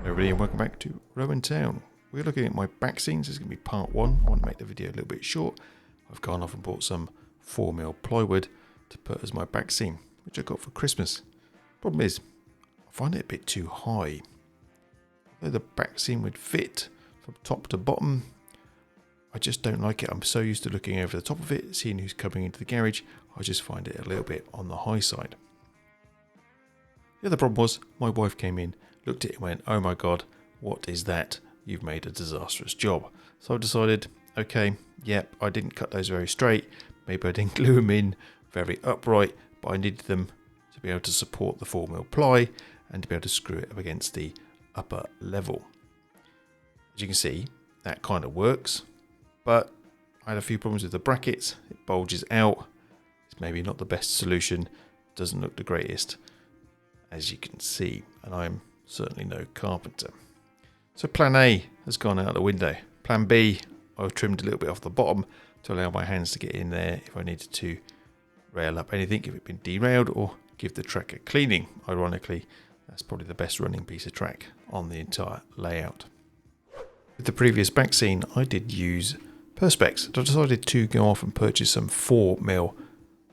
Hello everybody and welcome back to Rowan Town. We're looking at my back scenes. This is going to be part one. I want to make the video a little bit short. I've gone off and bought some 4mm plywood to put as my back scene, which I got for Christmas. Problem is, I find it a bit too high. Although the back scene would fit from top to bottom, I just don't like it. I'm so used to looking over the top of it, seeing who's coming into the garage. I just find it a little bit on the high side. The other problem was, my wife came in, looked at it and went, "Oh my god, what is that? You've made a disastrous job." So I decided, okay, yep, I didn't cut those very straight. Maybe I didn't glue them in very upright, but I needed them to be able to support the 4mm ply and to be able to screw it up against the upper level. As you can see, that kind of works, but I had a few problems with the brackets. It bulges out. It's maybe not the best solution. Doesn't look the greatest, as you can see, and I'm certainly no carpenter. So plan A has gone out the window. Plan B, I've trimmed a little bit off the bottom to allow my hands to get in there if I needed to rail up anything, if it'd been derailed, or give the track a cleaning. Ironically, that's probably the best running piece of track on the entire layout. With the previous back scene, I did use Perspex. I decided to go off and purchase some 4mm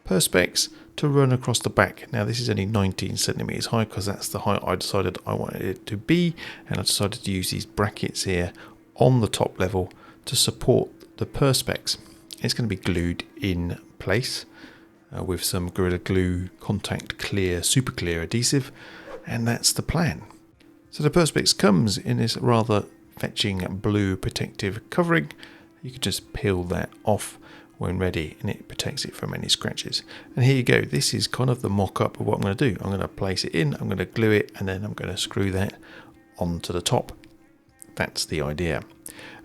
Perspex to run across the back. Now this is only 19 centimeters high because that's the height I decided I wanted it to be, and I decided to use these brackets here on the top level to support the Perspex. It's going to be glued in place with some Gorilla Glue Contact Clear Super Clear adhesive, and that's the plan. So the Perspex comes in this rather fetching blue protective covering. You can just peel that off when ready and it protects it from any scratches. And here you go, this is kind of the mock-up of what I'm going to do. I'm going to place it in, I'm going to glue it, and then I'm going to screw that onto the top. That's the idea.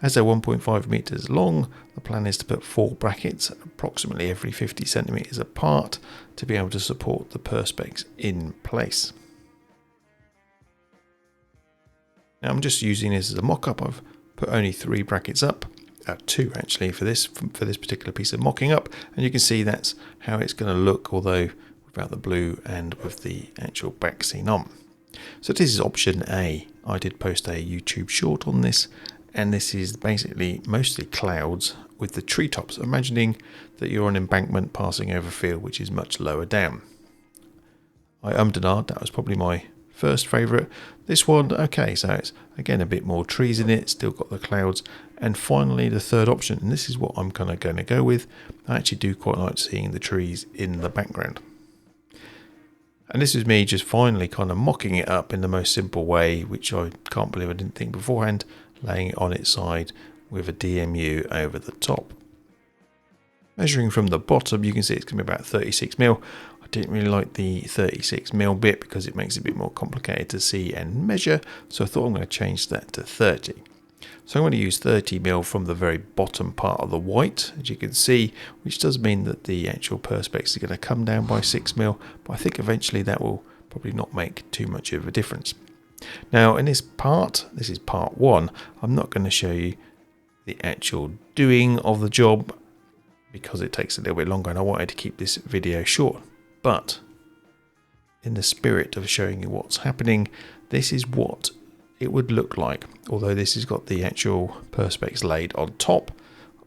As they're 1.5 meters long, the plan is to put 4 brackets approximately every 50 centimeters apart to be able to support the Perspex in place. Now I'm just using this as a mock-up. I've put only 3 brackets up. 2 actually for this particular piece of mocking up, and you can see that's how it's going to look, although without the blue and with the actual back scene on. So this is option A. I did post a YouTube short on this, and this is basically mostly clouds with the treetops, imagining that you're on an embankment passing over a field which is much lower down. I and ahed, that was probably my first favourite. This one, okay, so it's again a bit more trees in it, still got the clouds. And finally the third option, and this is what I'm kind of going to go with. I actually do quite like seeing the trees in the background. And this is me just finally kind of mocking it up in the most simple way, which I can't believe I didn't think beforehand, laying it on its side with a DMU over the top. Measuring from the bottom, you can see it's going to be about 36mm. I didn't really like the 36mm bit because it makes it a bit more complicated to see and measure, so I thought I'm going to change that to 30. So I'm going to use 30mm from the very bottom part of the white, as you can see, which does mean that the actual Perspex is going to come down by 6mm, but I think eventually that will probably not make too much of a difference. Now in this is part 1, I'm not going to show you the actual doing of the job because it takes a little bit longer and I wanted to keep this video short. But in the spirit of showing you what's happening, this is what it would look like, although this has got the actual Perspex laid on top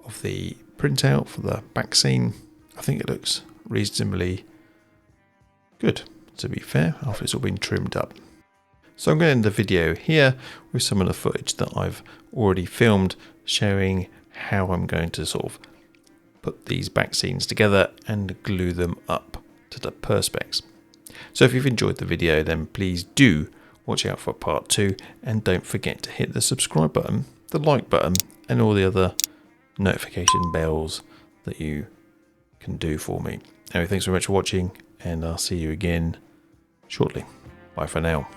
of the printout for the back scene. I think it looks reasonably good, to be fair, after it's all been trimmed up. So I'm going to end the video here with some of the footage that I've already filmed showing how I'm going to sort of put these back scenes together and glue them up to the Perspex. So if you've enjoyed the video, then please do watch out for part 2, and don't forget to hit the subscribe button, the like button, and all the other notification bells that you can do for me. Anyway, thanks very much for watching, and I'll see you again shortly. Bye for now.